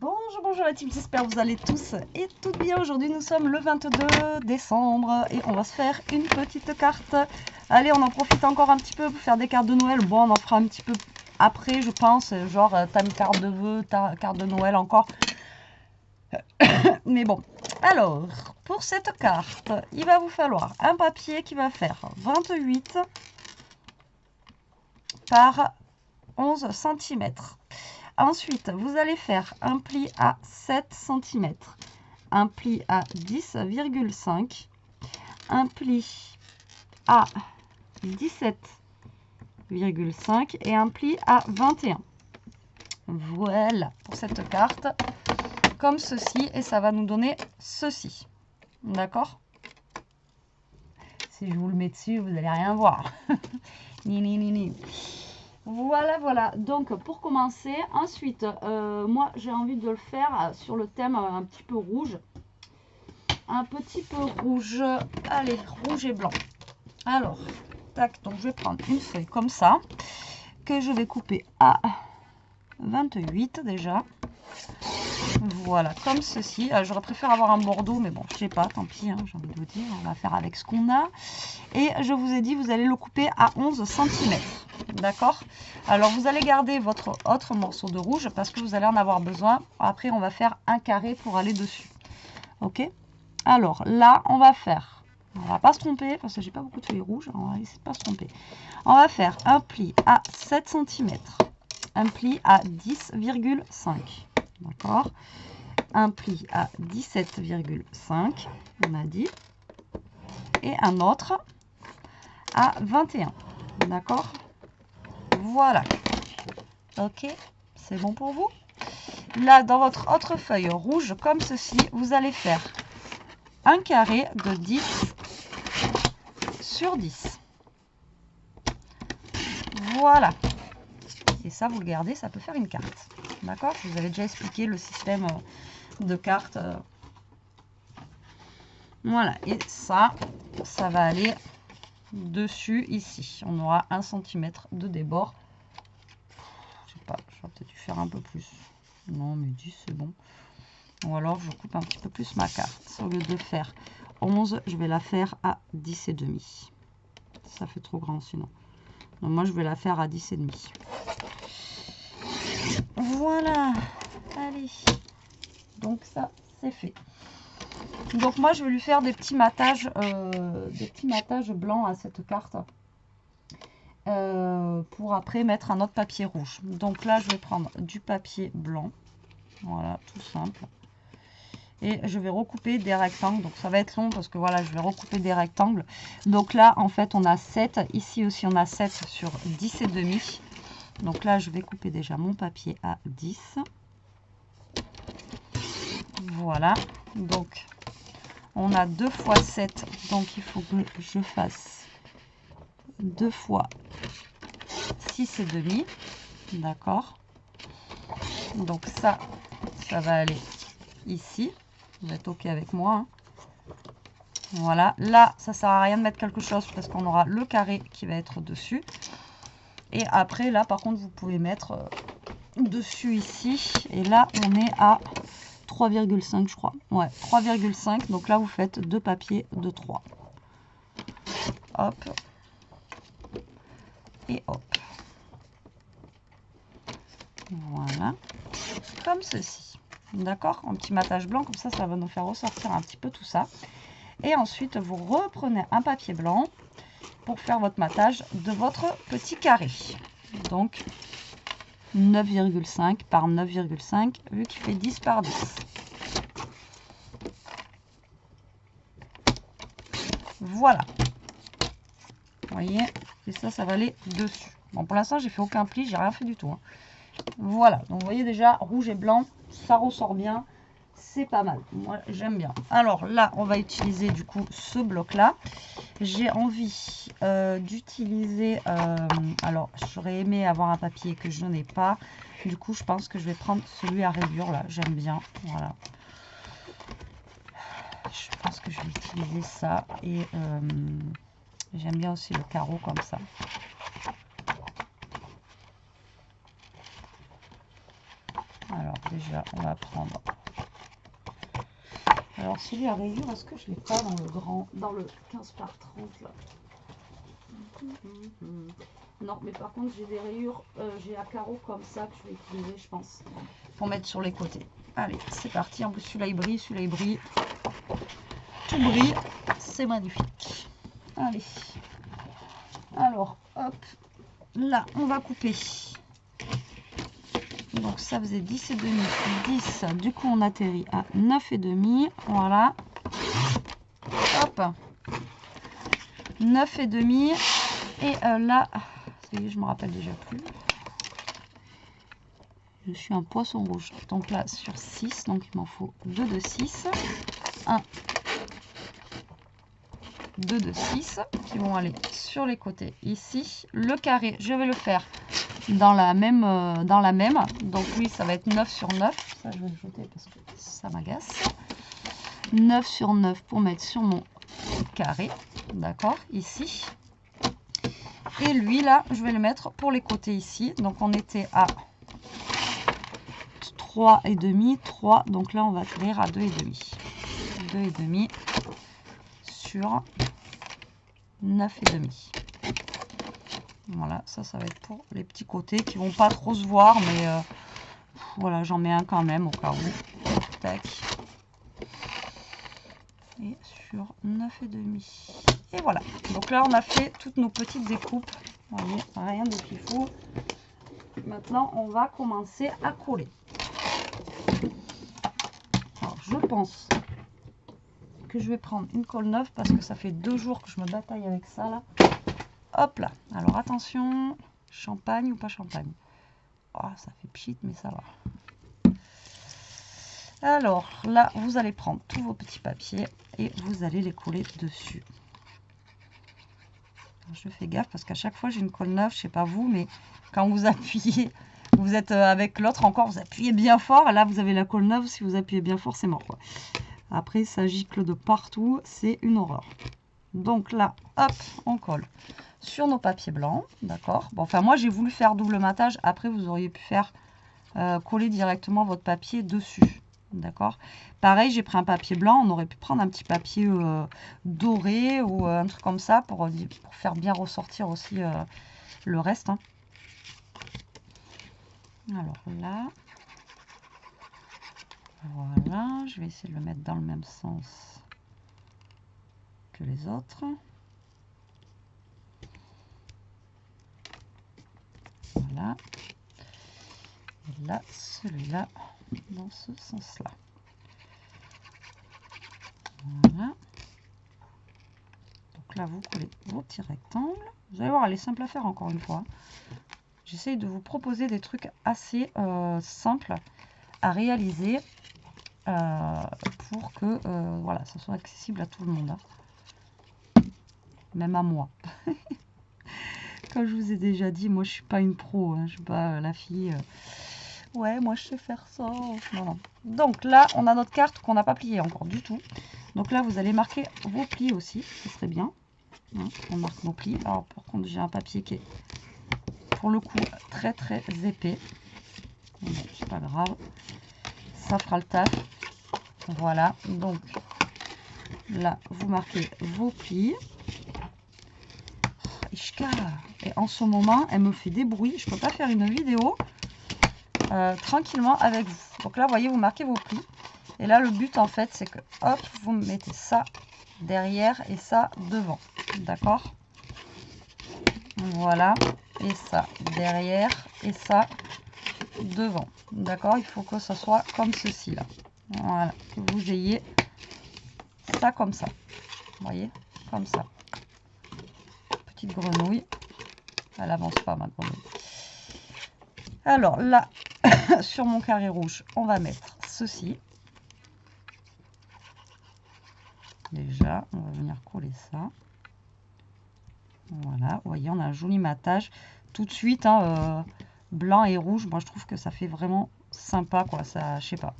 Bonjour, bonjour la team, j'espère que vous allez tous et toutes bien. Aujourd'hui nous sommes le 22 décembre et on va se faire une petite carte. Allez, on en profite encore un petit peu pour faire des cartes de Noël. Bon, on en fera un petit peu après, je pense, genre ta carte de vœux, ta carte de Noël encore. Mais bon, alors, pour cette carte, il va vous falloir un papier qui va faire 28 par 11 cm. Ensuite, vous allez faire un pli à 7 cm, un pli à 10,5, un pli à 17,5 et un pli à 21. Voilà pour cette carte, comme ceci, et ça va nous donner ceci. D'accord? Si je vous le mets dessus, vous n'allez rien voir. Ni, ni, ni, ni. Voilà, voilà. Donc, pour commencer, ensuite, moi, j'ai envie de le faire sur le thème un petit peu rouge. Un petit peu rouge. Allez, rouge et blanc. Alors, tac, donc je vais prendre une feuille comme ça, que je vais couper à 28 déjà. Voilà, comme ceci. J'aurais préféré avoir un bordeaux, mais bon, je sais pas, tant pis, hein, j'ai envie de vous dire, on va faire avec ce qu'on a. Et je vous ai dit, vous allez le couper à 11 cm. D'accord? Alors, vous allez garder votre autre morceau de rouge parce que vous allez en avoir besoin. Après, on va faire un carré pour aller dessus. Ok? Alors, là, on va faire, on va pas se tromper parce que j'ai pas beaucoup de feuilles rouges. On va essayer de pas se tromper. On va faire un pli à 7 cm, un pli à 10,5. D'accord? Un pli à 17,5, on a dit, et un autre à 21. D'accord? Voilà. Ok, c'est bon pour vous? Là, dans votre autre feuille rouge, comme ceci, vous allez faire un carré de 10 sur 10. Voilà. Et ça, vous le gardez, ça peut faire une carte. D'accord? Je vous avais déjà expliqué le système de cartes. Voilà. Et ça va aller dessus ici. On aura 1 cm de débord. Je sais pas, j'aurais peut-être dû faire un peu plus. Non, mais 10, c'est bon. Ou alors, je coupe un petit peu plus ma carte. Au lieu de faire 11, je vais la faire à 10,5. Ça fait trop grand sinon. Donc, moi, je vais la faire à 10,5. Voilà. Allez. Donc, ça, c'est fait. Donc, moi, je vais lui faire des petits matages blancs à cette carte. Pour après mettre un autre papier rouge. Donc là, je vais prendre du papier blanc. Voilà, tout simple. Et je vais recouper des rectangles. Donc ça va être long parce que voilà, je vais recouper des rectangles. Donc là, en fait, on a 7. Ici aussi, on a 7 sur 10,5. Donc là, je vais couper déjà mon papier à 10. Voilà. Donc, on a 2 fois 7. Donc, il faut que je fasse 2 fois 6,5. D'accord. Donc ça va aller ici. Vous êtes OK avec moi, hein. Voilà. Là, ça sert à rien de mettre quelque chose parce qu'on aura le carré qui va être dessus. Et après, là, par contre, vous pouvez mettre dessus ici. Et là, on est à 3,5, je crois. Ouais, 3,5. Donc là, vous faites 2 papiers de 3. Hop. Et hop. Voilà. Comme ceci. D'accord? Un petit matage blanc, comme ça va nous faire ressortir un petit peu tout ça. Et ensuite, vous reprenez un papier blanc pour faire votre matage de votre petit carré. Donc, 9,5 par 9,5, vu qu'il fait 10 par 10. Voilà. Vous voyez? Et ça va aller dessus. Bon, pour l'instant, j'ai fait aucun pli, j'ai rien fait du tout, hein. Voilà. Donc, vous voyez déjà, rouge et blanc, ça ressort bien. C'est pas mal. Moi, j'aime bien. Alors là, on va utiliser du coup ce bloc-là. J'ai envie d'utiliser... alors, j'aurais aimé avoir un papier que je n'ai pas. Du coup, je pense que je vais prendre celui à rayures, là. J'aime bien. Voilà. Je pense que je vais utiliser ça. Et j'aime bien aussi le carreau comme ça. Alors, déjà, on va prendre. Alors, celui à rayures, est-ce que je l'ai pas dans le grand, dans le 15 par 30 là? Non, mais par contre, j'ai des rayures, j'ai à carreaux comme ça que je vais utiliser, je pense, pour mettre sur les côtés. Allez, c'est parti. En plus, celui-là, il brille, celui-là, il brille. Tout brille. C'est magnifique. Allez. Alors, hop. Là, on va couper. Donc, ça faisait 10 et demi. 10. Du coup, on atterrit à 9 et demi. Voilà. Hop. 9 et demi. Et là, ça y est, je me rappelle déjà plus. Je suis un poisson rouge. Donc là, sur 6, donc il m'en faut 2 de 6. 1, 2 de 6 qui vont aller sur les côtés ici. Le carré, je vais le faire dans la même. Donc lui, ça va être 9 sur 9. Ça, je vais le jeter parce que ça m'agace. 9 sur 9 pour mettre sur mon carré. D'accord, ici. Et lui, là, je vais le mettre pour les côtés ici. Donc, on était à 3 et demi, 3. Donc là, on va atterrir à 2 et demi. 2 et demi sur 9 et demi. Voilà, ça va être pour les petits côtés qui vont pas trop se voir, mais voilà, j'en mets un quand même au cas où. Tac. Et sur 9 et demi. Et voilà. Donc là, on a fait toutes nos petites découpes. Vous voyez, rien de fifou. Maintenant, on va commencer à coller. Alors, je pense que je vais prendre une colle neuve parce que ça fait 2 jours que je me bataille avec ça là. Hop là. Alors attention, champagne ou pas champagne. Oh, ça fait pchit, mais ça va. Alors là, vous allez prendre tous vos petits papiers et vous allez les coller dessus. Alors, je fais gaffe parce qu'à chaque fois j'ai une colle neuve, je sais pas vous, mais quand vous appuyez, vous êtes avec l'autre encore, vous appuyez bien fort. Là, vous avez la colle neuve, si vous appuyez bien fort, c'est mort quoi. Après, ça gicle de partout, c'est une horreur. Donc là, hop, on colle sur nos papiers blancs, d'accord. Bon, enfin, moi, j'ai voulu faire double matage. Après, vous auriez pu faire coller directement votre papier dessus, d'accord. Pareil, j'ai pris un papier blanc. On aurait pu prendre un petit papier doré ou un truc comme ça pour faire bien ressortir aussi le reste. Hein. Alors là... Voilà, je vais essayer de le mettre dans le même sens que les autres. Voilà. Et là, celui-là, dans ce sens-là. Voilà. Donc là, vous collez vos petits rectangles. Vous allez voir, elle est simple à faire encore une fois. J'essaye de vous proposer des trucs assez simples à réaliser. Pour que voilà, ça soit accessible à tout le monde, hein. Même à moi. Comme je vous ai déjà dit, moi je suis pas une pro, hein. Je suis pas la fille ouais moi je sais faire ça. Non, non. Donc là on a notre carte qu'on n'a pas pliée encore du tout. Donc là vous allez marquer vos plis aussi, ce serait bien, hein. On marque nos plis. Alors par contre j'ai un papier qui est pour le coup très très épais, bon, c'est pas grave, ça fera le taf. Voilà, donc là, vous marquez vos plis. Et en ce moment, elle me fait des bruits. Je ne peux pas faire une vidéo tranquillement avec vous. Donc là, vous voyez, vous marquez vos plis. Et là, le but, en fait, c'est que, hop, vous mettez ça derrière et ça devant. D'accord? Voilà. Et ça derrière et ça devant. D'accord? Il faut que ça soit comme ceci, là. Voilà, que vous ayez ça comme ça. Vous voyez, comme ça. Petite grenouille. Elle avance pas ma grenouille. Alors là, sur mon carré rouge, on va mettre ceci. Déjà, on va venir coller ça. Voilà, vous voyez, on a un joli matage. Tout de suite, hein, blanc et rouge, moi je trouve que ça fait vraiment sympa, quoi. Ça, je sais pas.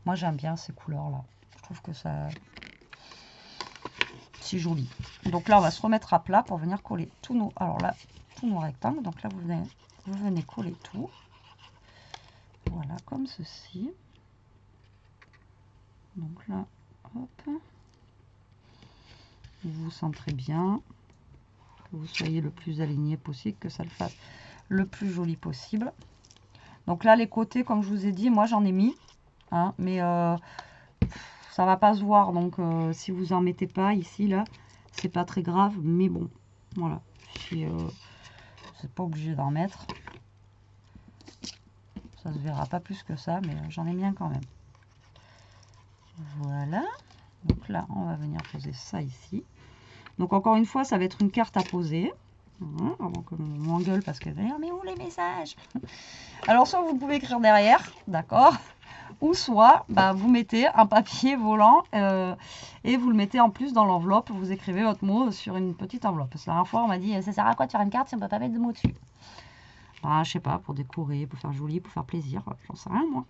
Moi j'aime bien ces couleurs-là. Je trouve que ça... c'est joli. Donc là, on va se remettre à plat pour venir coller tous nos... Alors là, tous nos rectangles. Donc là, vous venez coller tout. Voilà, comme ceci. Donc là, hop. Vous centrez bien. Que vous soyez le plus aligné possible, que ça le fasse le plus joli possible. Donc là, les côtés, comme je vous ai dit, moi j'en ai mis. Hein, mais ça va pas se voir. Donc si vous en mettez pas ici, là, c'est pas très grave. Mais bon, voilà. Si, c'est pas obligé d'en mettre. Ça se verra pas plus que ça, mais j'en ai bien quand même. Voilà. Donc là, on va venir poser ça ici. Donc encore une fois, ça va être une carte à poser. Hein, avant que l'on m'engueule parce que mais où les messages? Alors soit vous pouvez écrire derrière, d'accord, ou soit bah, vous mettez un papier volant et vous le mettez en plus dans l'enveloppe. Vous écrivez votre mot sur une petite enveloppe. Parce que la dernière fois, on m'a dit ça sert à quoi de faire une carte si on ne peut pas mettre de mots dessus? Ah, je sais pas, pour décorer, pour faire joli, pour faire plaisir, j'en sais rien moi.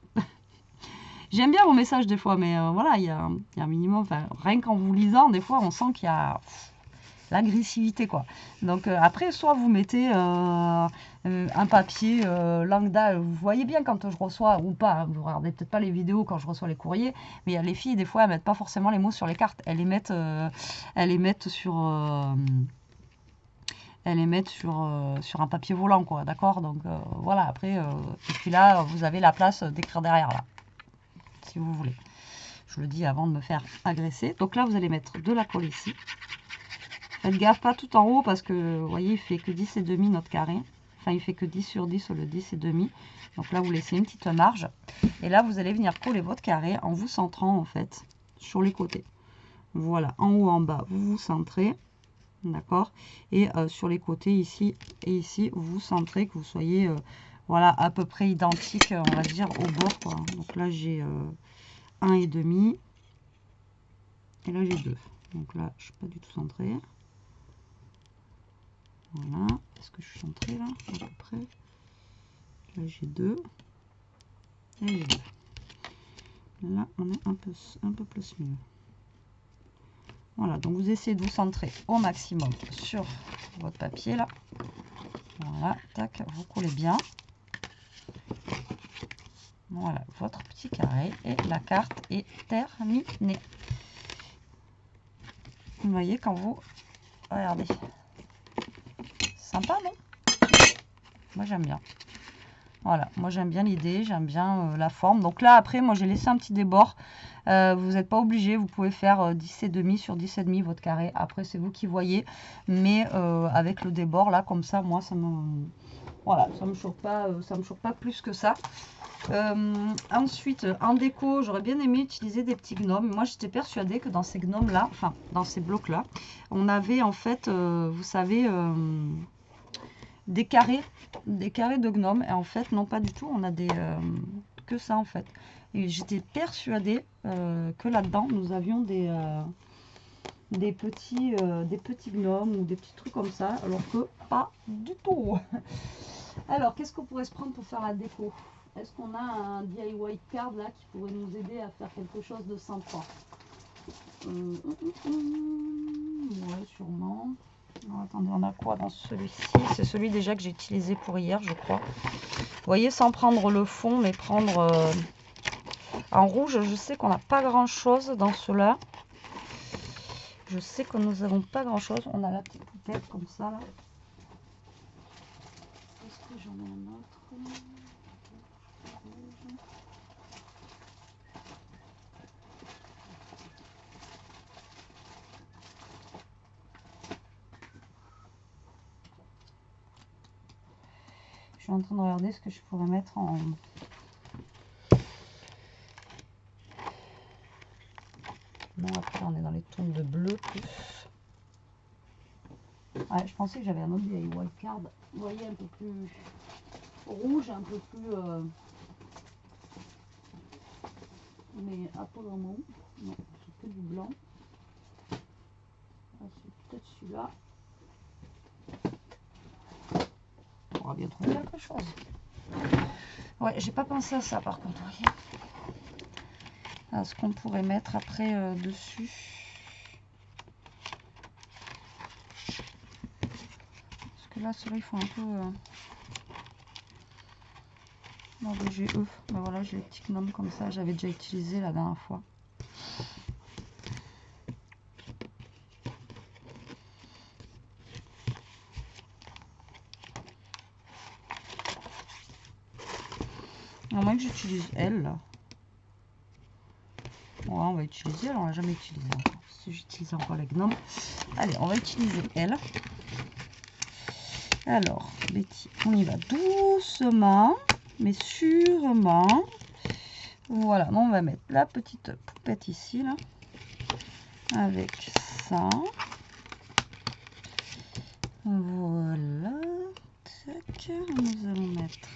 J'aime bien vos messages des fois, mais voilà, il y a un minimum, enfin, rien qu'en vous lisant, des fois on sent qu'il y a l'agressivité quoi. Donc après, soit vous mettez un papier lambda, vous voyez bien quand je reçois, ou pas, hein, vous regardez peut-être pas les vidéos quand je reçois les courriers, mais les filles des fois elles mettent pas forcément les mots sur les cartes, elles les mettent sur sur un papier volant quoi, d'accord. Donc voilà, après et puis là vous avez la place d'écrire derrière là, si vous voulez. Je le dis avant de me faire agresser. Donc là vous allez mettre de la colle ici. Faites gaffe, pas tout en haut parce que vous voyez, il fait que 10 et demi notre carré. Enfin, il fait que 10 sur 10 le 10 et demi. Donc là, vous laissez une petite marge. Et là, vous allez venir coller votre carré en vous centrant en fait sur les côtés. Voilà, en haut, en bas, vous vous centrez. D'accord. Et sur les côtés ici et ici, vous vous centrez, que vous soyez voilà, à peu près identique, on va dire, au bord, quoi. Donc là, j'ai 1 et demi. Et là, j'ai 2. Donc là, je ne suis pas du tout centrée. Voilà, est-ce que je suis centrée là, à peu près? Là j'ai 2. Et j'ai 2. Là on est un peu plus mieux. Voilà, donc vous essayez de vous centrer au maximum sur votre papier là. Voilà, tac, vous collez bien. Voilà, votre petit carré et la carte est terminée. Vous voyez quand vous... Regardez. Sympa, non? Moi j'aime bien. Voilà, moi j'aime bien l'idée, j'aime bien la forme. Donc là après, moi j'ai laissé un petit débord. Vous n'êtes pas obligé, vous pouvez faire 10 et demi sur 10 et demi votre carré. Après c'est vous qui voyez. Mais avec le débord là, comme ça, moi ça me... Voilà, ça me choque pas plus que ça. Ensuite, en déco, j'aurais bien aimé utiliser des petits gnomes. Moi j'étais persuadée que dans ces gnomes là, enfin dans ces blocs là, on avait en fait, vous savez... des carrés de gnomes, et en fait non, pas du tout, on a des que ça en fait. Et j'étais persuadée que là dedans nous avions des petits gnomes ou des petits trucs comme ça, alors que pas du tout. Alors qu'est-ce qu'on pourrait se prendre pour faire la déco? Est-ce qu'on a un DIY card là qui pourrait nous aider à faire quelque chose de sympa? Ouais, sûrement. Alors, attendez, on a quoi dans celui-ci? C'est celui déjà que j'ai utilisé pour hier, je crois. Vous voyez, sans prendre le fond, mais prendre en rouge. Je sais qu'on n'a pas grand-chose dans cela. Je sais que nous n'avons pas grand-chose. On a la petite poupette comme ça, là. Est-ce que j'en ai un autre? Je suis en train de regarder ce que je pourrais mettre en... Non, après on est dans les tons de bleu plus. Ouais, je pensais que j'avais un autre DIY card. Vous voyez, un peu plus rouge, un peu plus... mais apparemment, non, c'est que du blanc. Ah, c'est peut-être celui-là. On va bien trouver quelque chose. Ouais, j'ai pas pensé à ça par contre, voyez. À ce qu'on pourrait mettre après dessus. Parce que là, ceux-là, ils font un peu... Non, BGE. Ben voilà, j'ai les petits gnomes comme ça. J'avais déjà utilisé la dernière fois. À moins que j'utilise elle, là. Ouais, on va utiliser elle, on l'a jamais utilisé encore. Si j'utilise encore les gnomes. Allez, on va utiliser elle. Alors, Betty, on y va doucement, mais sûrement. Voilà, on va mettre la petite poupette ici, là. Avec ça. Voilà. Tac. Nous allons mettre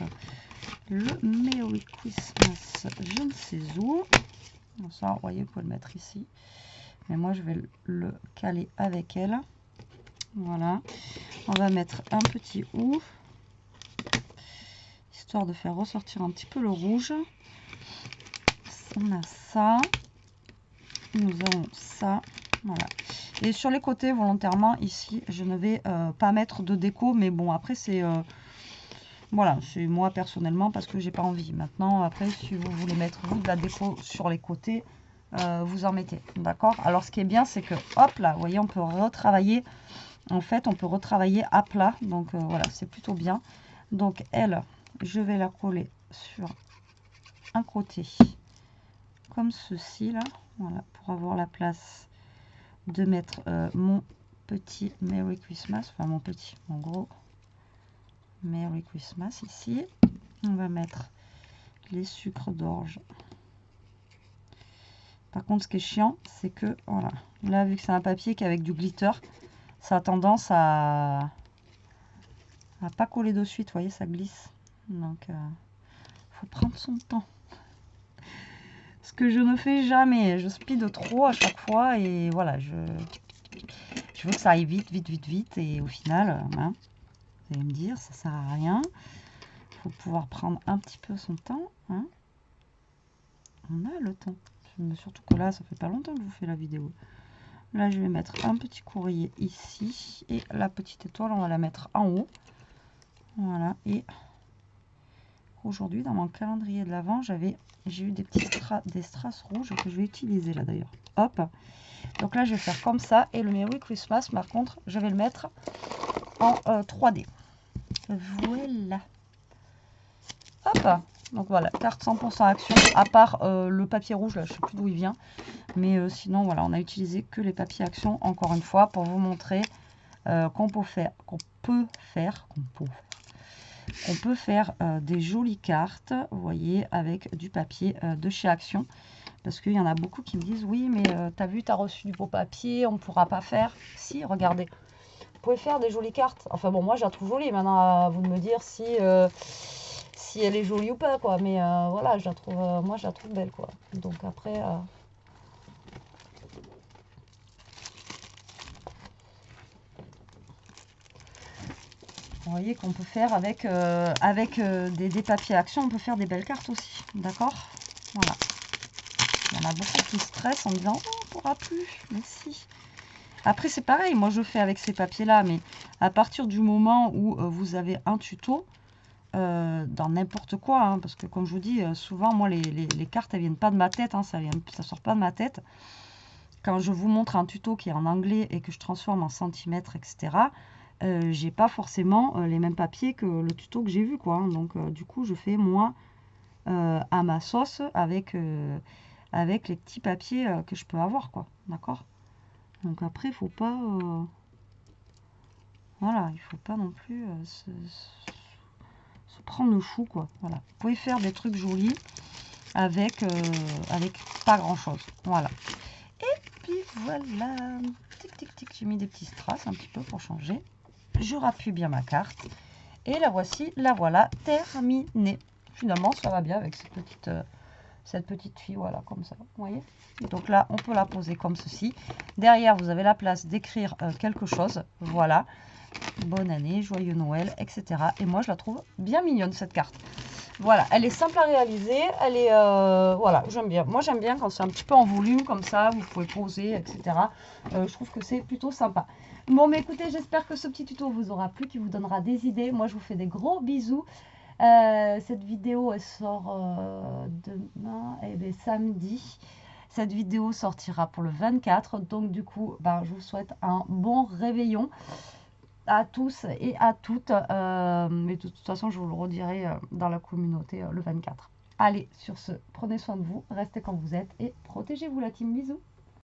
le Merry Christmas, je ne sais où. Donc ça, vous voyez, vous pouvez le mettre ici. Mais moi, je vais le caler avec elle. Voilà. On va mettre un petit ou, histoire de faire ressortir un petit peu le rouge. On a ça. Nous avons ça. Voilà. Et sur les côtés, volontairement, ici, je ne vais pas mettre de déco. Mais bon, après, c'est... voilà, c'est moi personnellement parce que j'ai pas envie. Maintenant, après, si vous voulez mettre vous de la déco sur les côtés, vous en mettez. D'accord? Alors, ce qui est bien, c'est que, hop là, vous voyez, on peut retravailler. En fait, on peut retravailler à plat. Donc, voilà, c'est plutôt bien. Donc, elle, je vais la coller sur un côté comme ceci, là. Voilà, pour avoir la place de mettre mon petit Merry Christmas. Enfin, mon gros Merry Christmas ici. On va mettre les sucres d'orge. Par contre, ce qui est chiant, c'est que, voilà, là, vu que c'est un papier qui est avec du glitter, ça a tendance à pas coller de suite, vous voyez, ça glisse. Donc, faut prendre son temps. Ce que je ne fais jamais, je speed trop à chaque fois et voilà, je veux que ça aille vite, vite, vite, vite et au final, hein, vous allez me dire, ça sert à rien. Il faut pouvoir prendre un petit peu son temps. Hein. On a le temps. Surtout que là, ça fait pas longtemps que je vous fais la vidéo. Là, je vais mettre un petit courrier ici. Et la petite étoile, on va la mettre en haut. Voilà. Et aujourd'hui, dans mon calendrier de l'Avent, j'ai eu des strass rouges que je vais utiliser là d'ailleurs. Hop. Donc là, je vais faire comme ça. Et le Merry Christmas, par contre, je vais le mettre en 3D. Voilà. Hop. Donc voilà, carte 100% action, à part le papier rouge, là, je ne sais plus d'où il vient. Mais sinon, voilà, on a utilisé que les papiers action, encore une fois, pour vous montrer qu'on peut faire des jolies cartes, vous voyez, avec du papier de chez Action. Parce qu'il y en a beaucoup qui me disent, oui, mais t'as vu, t'as reçu du beau papier, on ne pourra pas faire. Si, regardez, vous pouvez faire des jolies cartes. Enfin bon, moi, je la trouve jolie. Maintenant, à vous de me dire si elle est jolie ou pas, quoi. Mais voilà, je la trouve, moi, je la trouve belle, quoi. Donc après... vous voyez qu'on peut faire avec, des papiers Action, on peut faire des belles cartes aussi. D'accord? Voilà. Il y en a beaucoup qui stressent en disant, oh, on ne pourra plus. Mais si. Après, c'est pareil. Moi, je fais avec ces papiers-là. Mais à partir du moment où vous avez un tuto, dans n'importe quoi, hein, parce que comme je vous dis, souvent, moi, les cartes, elles viennent pas de ma tête. Hein, ça sort pas de ma tête. Quand je vous montre un tuto qui est en anglais et que je transforme en centimètres, etc., j'ai pas forcément les mêmes papiers que le tuto que j'ai vu, quoi. Hein. Donc, du coup, je fais moi à ma sauce avec les petits papiers que je peux avoir, quoi. D'accord? Donc après, il faut pas... voilà, il faut pas non plus se prendre le chou, quoi. Voilà. Vous pouvez faire des trucs jolis avec pas grand-chose. Voilà. Et puis voilà. Tic, tic, tic. J'ai mis des petits strass un petit peu pour changer. Je rappuie bien ma carte. Et la voici, la voilà terminée. Finalement, ça va bien avec cette petite fille, voilà, comme ça, vous voyez. Et donc là, on peut la poser comme ceci. Derrière, vous avez la place d'écrire quelque chose, voilà. Bonne année, joyeux Noël, etc. Et moi, je la trouve bien mignonne, cette carte. Voilà, elle est simple à réaliser, elle est, voilà, j'aime bien. Moi, j'aime bien quand c'est un petit peu en volume, comme ça, vous pouvez poser, etc. Je trouve que c'est plutôt sympa. Bon, mais écoutez, j'espère que ce petit tuto vous aura plu, qui vous donnera des idées. Moi, je vous fais des gros bisous. Cette vidéo, elle sort demain, et bien samedi. Cette vidéo sortira pour le 24. Donc du coup, ben, je vous souhaite un bon réveillon à tous et à toutes. Mais de toute façon, je vous le redirai dans la communauté le 24. Allez, sur ce, prenez soin de vous, restez quand vous êtes et protégez-vous la team. Bisous.